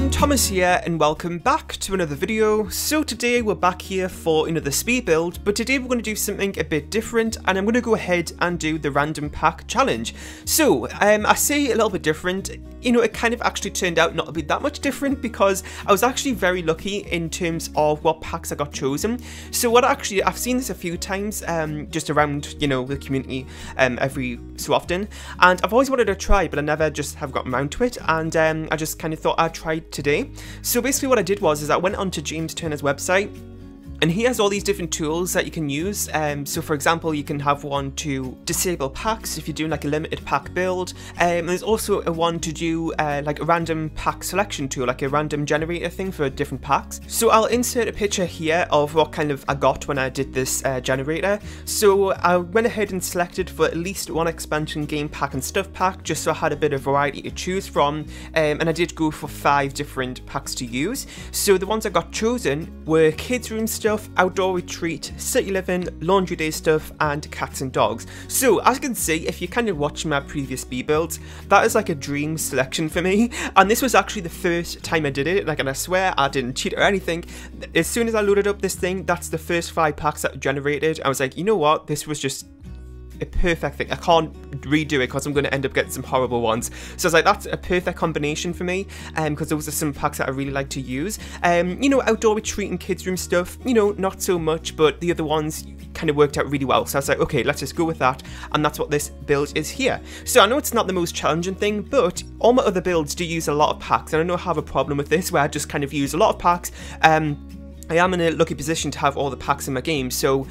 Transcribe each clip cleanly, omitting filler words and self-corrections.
everyone, Thomas here and welcome back to another video. So today we're back here for another speed build, but today we're going to do something a bit different and I'm going to go ahead and do the random pack challenge. So I say a little bit different, you know, it kind of actually turned out not to be that much different because I was actually very lucky in terms of what packs I got chosen. So I've seen this a few times just around, you know, the community every so often, and I've always wanted to try but I never just have gotten around to it, and I just kind of thought I'd try today. So basically what I did was I went onto James Turner's website, and he has all these different tools that you can use. So for example, you can have one to disable packs if you're doing like a limited pack build. And there's also a one to do like a random pack selection tool, like a random generator thing for different packs. So I'll insert a picture here of what kind of I got when I did this generator. So I went ahead and selected for at least one expansion game pack and stuff pack, just so I had a bit of variety to choose from. And I did go for 5 different packs to use. So the ones I got chosen were kids room stuff, outdoor retreat, city living, laundry day stuff, and cats and dogs. So as you can see, if you kind of watch my previous speed builds, that is like a dream selection for me, and this was actually the first time I did it, like, and I swear I didn't cheat or anything. As soon as I loaded up this thing, that's the first 5 packs that generated. I was like, you know what, this was just a perfect thing. I can't redo it because I'm going to end up getting some horrible ones. So I was like, that's a perfect combination for me, because those are some packs that I really like to use. You know, outdoor retreat and kids room stuff, you know, not so much, but the other ones kind of worked out really well. So I was like, okay, let's just go with that, and that's what this build is here. So I know it's not the most challenging thing, but all my other builds do use a lot of packs, and I know I have a problem with this where I just kind of use a lot of packs. I am in a lucky position to have all the packs in my game, so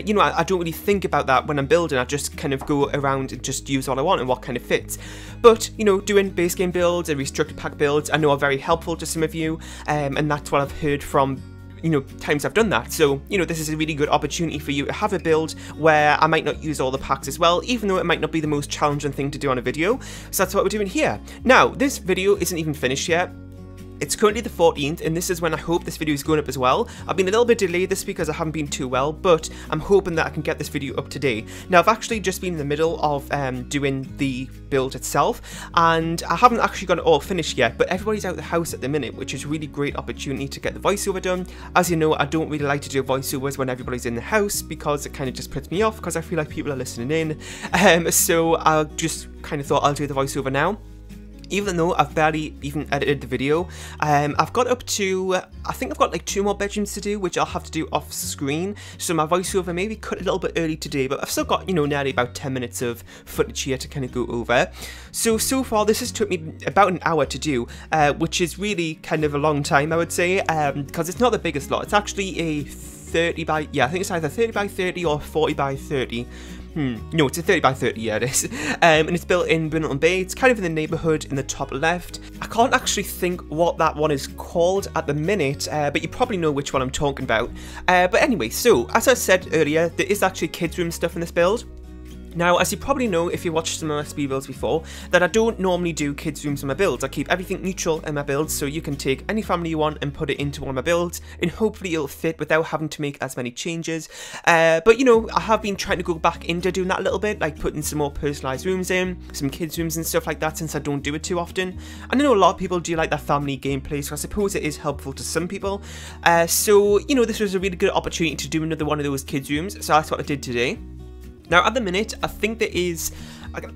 you know, I don't really think about that when I'm building. I just kind of go around and just use all I want and what kind of fits. But you know, doing base game builds and restricted pack builds I know are very helpful to some of you, and that's what I've heard from, you know, times I've done that. So you know, this is a really good opportunity for you to have a build where I might not use all the packs as well, even though it might not be the most challenging thing to do on a video. So that's what we're doing here. Now this video isn't even finished yet. It's currently the 14th, and this is when I hope this video is going up as well. I've been a little bit delayed this week because I haven't been too well, but I'm hoping that I can get this video up today. Now, I've actually just been in the middle of doing the build itself, and I haven't actually got it all finished yet, but everybody's out of the house at the minute, which is a really great opportunity to get the voiceover done. As you know, I don't really like to do voiceovers when everybody's in the house because it kind of just puts me off because I feel like people are listening in. So I just kind of thought I'll do the voiceover now. Even though I've barely even edited the video, I've got up to, I think I've got like 2 more bedrooms to do, which I'll have to do off screen, so my voiceover maybe cut a little bit early today, but I've still got, you know, nearly about 10 minutes of footage here to kind of go over. So far this has took me about an hour to do, which is really kind of a long time, I would say, because it's not the biggest lot. It's actually a 30 by, yeah, I think it's either 30 by 30 or 40 by 30. No, it's a 30 by 30, yeah it is. And it's built in Brindleton Bay. It's kind of in the neighbourhood in the top left. I can't actually think what that one is called at the minute, but you probably know which one I'm talking about. But anyway, so as I said earlier, there is actually kids room stuff in this build. Now, as you probably know if you watched some of my speed builds before, that I don't normally do kids rooms in my builds. I keep everything neutral in my builds, so you can take any family you want and put it into one of my builds, and hopefully it'll fit without having to make as many changes. But you know, I have been trying to go back into doing that a little bit, like putting some more personalised rooms in, some kids rooms and stuff like that, since I don't do it too often. And I know a lot of people do like that family gameplay, so I suppose it is helpful to some people. So you know, this was a really good opportunity to do another one of those kids rooms, so that's what I did today. Now at the minute, I think there is,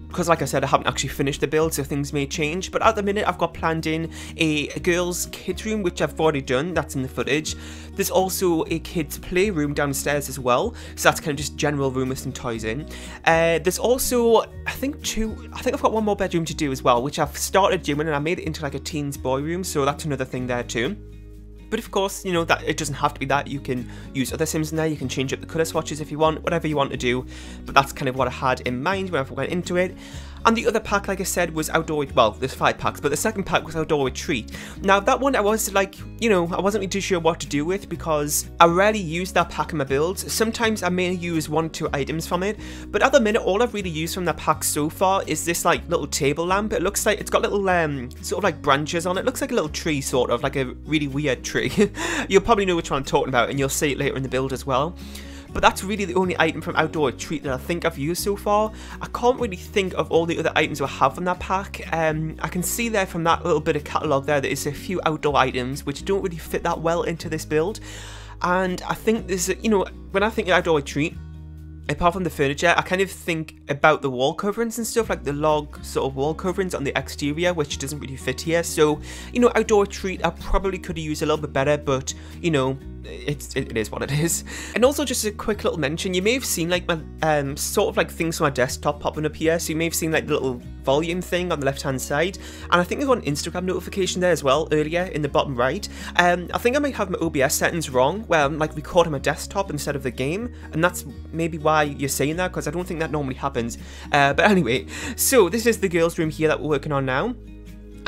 because like I said, I haven't actually finished the build, so things may change, but at the minute I've got planned in a girls' kids room, which I've already done, that's in the footage. There's also a kids' playroom downstairs as well, so that's kind of just general room with some toys in. There's also, I think I've got 1 more bedroom to do as well, which I've started doing, and I made it into like a teens boy room, so that's another thing there too. But of course, you know, that it doesn't have to be that. You can use other sims in there, you can change up the colour swatches if you want, whatever you want to do. But that's kind of what I had in mind when I went into it. And the other pack, like I said, was outdoor, well, there's 5 packs, but the second pack was outdoor retreat. Now that one I was like, you know, I wasn't really too sure what to do with because I rarely use that pack in my builds. Sometimes I may use 1 or 2 items from it, but at the minute all I've really used from that pack so far is this like little table lamp. It looks like it's got little sort of like branches on it. It looks like a little tree, sort of like a really weird tree. You'll probably know which one I'm talking about, and you'll see it later in the build as well. but that's really the only item from Outdoor Treat that I think I've used so far. I can't really think of all the other items I have from that pack. I can see there from that little bit of catalogue there is a few outdoor items which don't really fit that well into this build, and I think there's, you know, when I think of Outdoor Treat, apart from the furniture, I kind of think about the wall coverings and stuff, like the log sort of wall coverings on the exterior, which doesn't really fit here. So, you know, Outdoor Treat I probably could have used a little bit better, but, you know, it is what it is. And also just a quick little mention, you may have seen like my sort of like things on my desktop popping up here, so you may have seen like the little volume thing on the left hand side, and I think I got an Instagram notification there as well earlier in the bottom right. I think I might have my OBS settings wrong, where I'm like recording my desktop instead of the game, and that's maybe why you're saying that, because I don't think that normally happens. But anyway, so this is the girls' room here that we're working on now.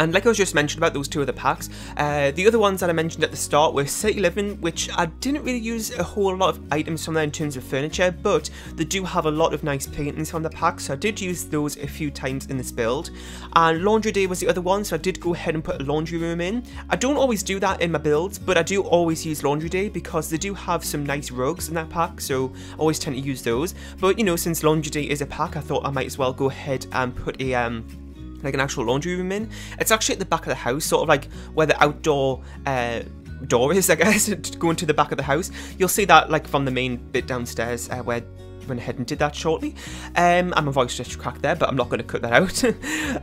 And like I was just mentioned about those two other packs, the other ones that I mentioned at the start were City Living, which I didn't really use a whole lot of items from there in terms of furniture, but they do have a lot of nice paintings from the pack, so I did use those a few times in this build. And Laundry Day was the other one, so I did go ahead and put a laundry room in. I don't always do that in my builds, but I do always use Laundry Day because they do have some nice rugs in that pack, so I always tend to use those. But you know, since Laundry Day is a pack, I thought I might as well go ahead and put a like an actual laundry room in. It's actually at the back of the house, sort of like where the outdoor door is, I guess, going to the back of the house. You'll see that like from the main bit downstairs where went ahead and did that shortly. And my voice just cracked there, but I'm not going to cut that out.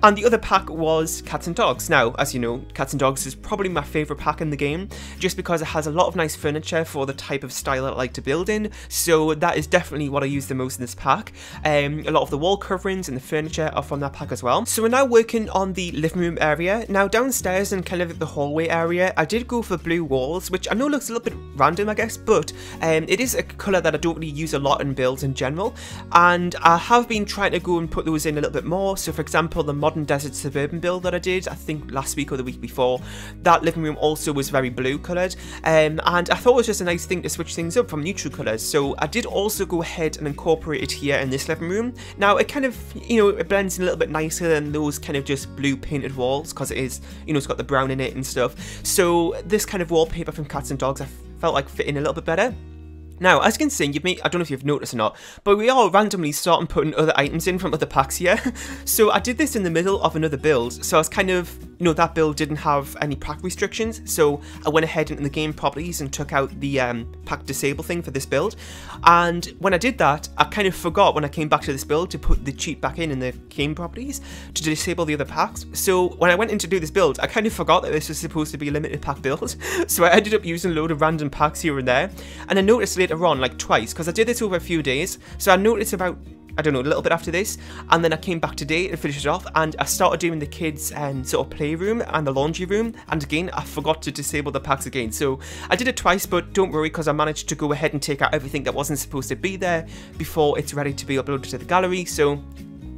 And the other pack was Cats and Dogs. Now, as you know, Cats and Dogs is probably my favourite pack in the game, just because it has a lot of nice furniture for the type of style I like to build in, so that is definitely what I use the most in this pack. A lot of the wall coverings and the furniture are from that pack as well. So we're now working on the living room area. Now downstairs and kind of the hallway area, I did go for blue walls, which I know looks a little bit random, I guess, but it is a colour that I don't really use a lot in builds in general, and I have been trying to go and put those in a little bit more. So for example, the Modern Desert Suburban build that I did, I think last week or the week before, that living room also was very blue coloured, and I thought it was just a nice thing to switch things up from neutral colours, so I did also go ahead and incorporate it here in this living room. Now it kind of, you know, it blends in a little bit nicer than those kind of just blue painted walls, because it is, you know, it's got the brown in it and stuff, so this kind of wallpaper from Cats and Dogs I felt like fit in a little bit better. Now, as you can see, I don't know if you've noticed or not, but we are randomly starting putting other items in from other packs here. So I did this in the middle of another build, so I was kind of, you know, that build didn't have any pack restrictions, so I went ahead into the game properties and took out the pack disable thing for this build. And when I did that, I kind of forgot when I came back to this build to put the cheat back in the game properties to disable the other packs. So when I went in to do this build, I kind of forgot that this was supposed to be a limited pack build. So I ended up using a load of random packs here and there, and I noticed later on, like twice, because I did this over a few days, so I noticed about, I don't know, a little bit after this, and then I came back today and finished it off, and I started doing the kids' sort of playroom and the laundry room, and again I forgot to disable the packs again. So I did it twice, but don't worry, because I managed to go ahead and take out everything that wasn't supposed to be there before it's ready to be uploaded to the gallery. So,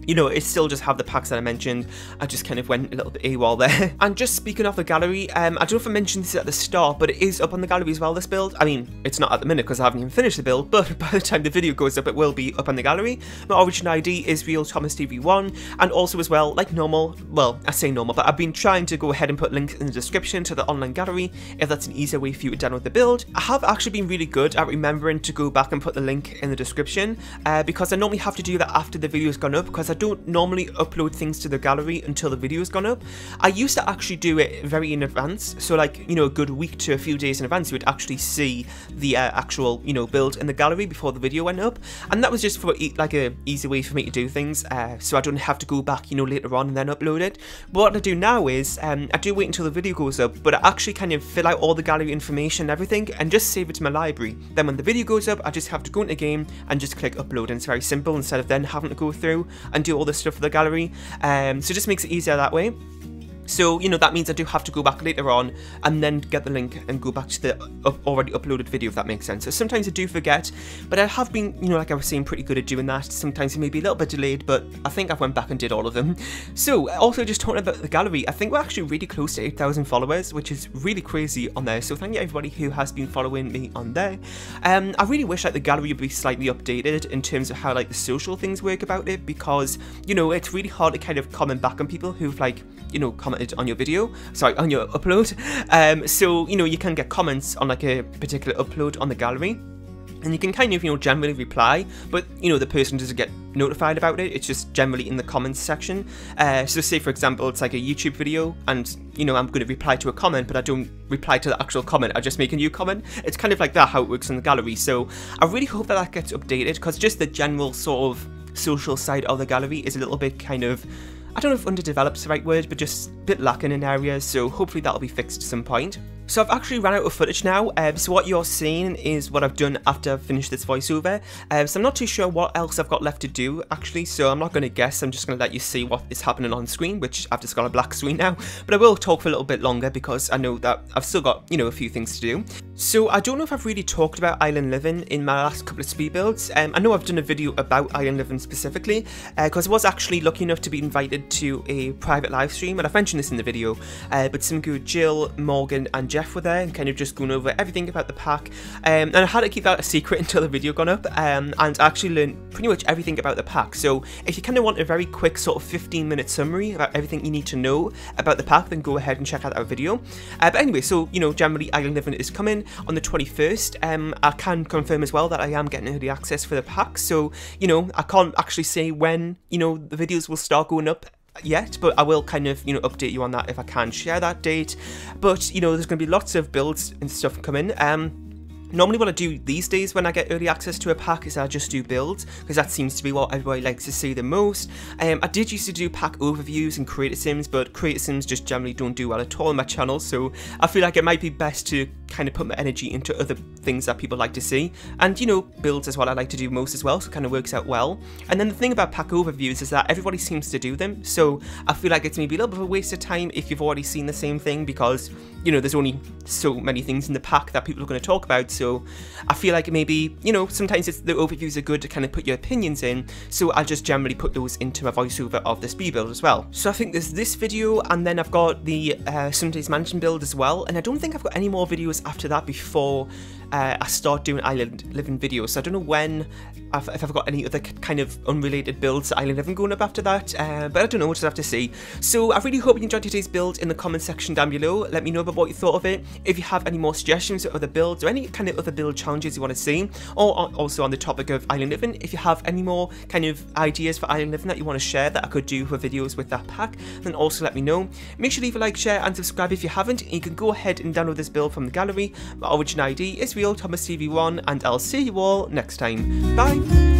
you know, it still just have the packs that I mentioned. I just kind of went a little bit AWOL there. And just speaking of the gallery, I don't know if I mentioned this at the start, but it is up on the gallery as well, this build. I mean, it's not at the minute because I haven't even finished the build, but by the time the video goes up, it will be up on the gallery. My origin ID is Real Thomas TV1, and also as well, like normal, well, I say normal, but I've been trying to go ahead and put links in the description to the online gallery, if that's an easier way for you to download the build. I have actually been really good at remembering to go back and put the link in the description, because I normally have to do that after the video's gone up, because I don't normally upload things to the gallery until the video's gone up. I used to actually do it very in advance, so like, you know, a good week to a few days in advance, you would actually see the actual, you know, build in the gallery before the video went up, and that was just for like a easy way for me to do things, so I don't have to go back, you know, later on and then upload it. But what I do now is, I do wait until the video goes up, but I actually kind of fill out all the gallery information and everything, and just save it to my library. Then when the video goes up, I just have to go into the game and just click upload, and it's very simple, instead of then having to go through and do all this stuff for the gallery. So it just makes it easier that way. So, you know, that means I do have to go back later on and then get the link and go back to the already uploaded video, if that makes sense. So sometimes I do forget, but I have been, you know, like I was saying, pretty good at doing that. Sometimes it may be a little bit delayed, but I think I went back and did all of them. So, also just talking about the gallery, I think we're actually really close to 8,000 followers, which is really crazy on there. So thank you everybody who has been following me on there. I really wish like the gallery would be slightly updated in terms of how like the social things work about it, because, you know, it's really hard to kind of comment back on people who've like, you know, commented on your video, sorry, on your upload. So, you know, you can get comments on like a particular upload on the gallery. and you can kind of, generally reply, but, the person doesn't get notified about it. It's just generally in the comments section. So say, for example, it's like a YouTube video, and, I'm going to reply to a comment, but I don't reply to the actual comment. I just make a new comment. It's kind of like that, how it works in the gallery. So I really hope that gets updated, because just the general sort of social side of the gallery is a little bit kind of, I don't know if underdeveloped is the right word, but just a bit lacking in areas, so hopefully that'll be fixed at some point. So I've actually run out of footage now, so what you're seeing is what I've done after I've finished this voiceover. So I'm not too sure what else I've got left to do, actually, so I'm not going to guess. I'm just going to let you see what is happening on screen, which I've just got a black screen now. But I will talk for a little bit longer, because I know that I've still got, a few things to do. So I don't know if I've really talked about island living in my last couple of speed builds. I know I've done a video about island living specifically, because I was actually lucky enough to be invited to a private live stream, and I've mentioned this in the video, but some good Jill, Morgan and Jeff were there, and kind of just going over everything about the pack, and I had to keep that a secret until the video gone up, and I actually learned pretty much everything about the pack. So if you kind of want a very quick sort of 15-minute summary about everything you need to know about the pack, then go ahead and check out that video. But anyway, so generally Island Living is coming on the 21st. I can confirm as well that I am getting early access for the pack, so I can't actually say when the videos will start going up yet, but I will kind of update you on that if I can share that date. But there's going to be lots of builds and stuff coming. Normally what I do these days when I get early access to a pack is I just do builds, because that seems to be what everybody likes to see the most. I did used to do pack overviews and creator sims, but creator sims just generally don't do well at all on my channel, so I feel like it might be best to kind of put my energy into other things that people like to see, and builds is what I like to do most as well, so it kind of works out well. And then the thing about pack overviews is that everybody seems to do them, so I feel like it's maybe a little bit of a waste of time if you've already seen the same thing, because there's only so many things in the pack that people are going to talk about. So I feel like maybe, sometimes the overviews are good to kind of put your opinions in, so I'll just generally put those into my voiceover of the speed build as well. So I think there's this video, and then I've got the Sunday's Mansion build as well, and I don't think I've got any more videos after that before I start doing Island Living videos. So I don't know when, if I've got any other kind of unrelated builds to Island Living going up after that, but I don't know, we'll just have to see. So I really hope you enjoyed today's build in the comment section down below. Let me know about what you thought of it. If you have any more suggestions for other builds, or any kind of other build challenges you want to see, or also on the topic of Island Living, if you have any more kind of ideas for Island Living that you want to share that I could do for videos with that pack, then also let me know. Make sure to leave a like, share and subscribe if you haven't. You can go ahead and download this build from the gallery. My origin ID is Real Thomas TV1, and I'll see you all next time. Bye!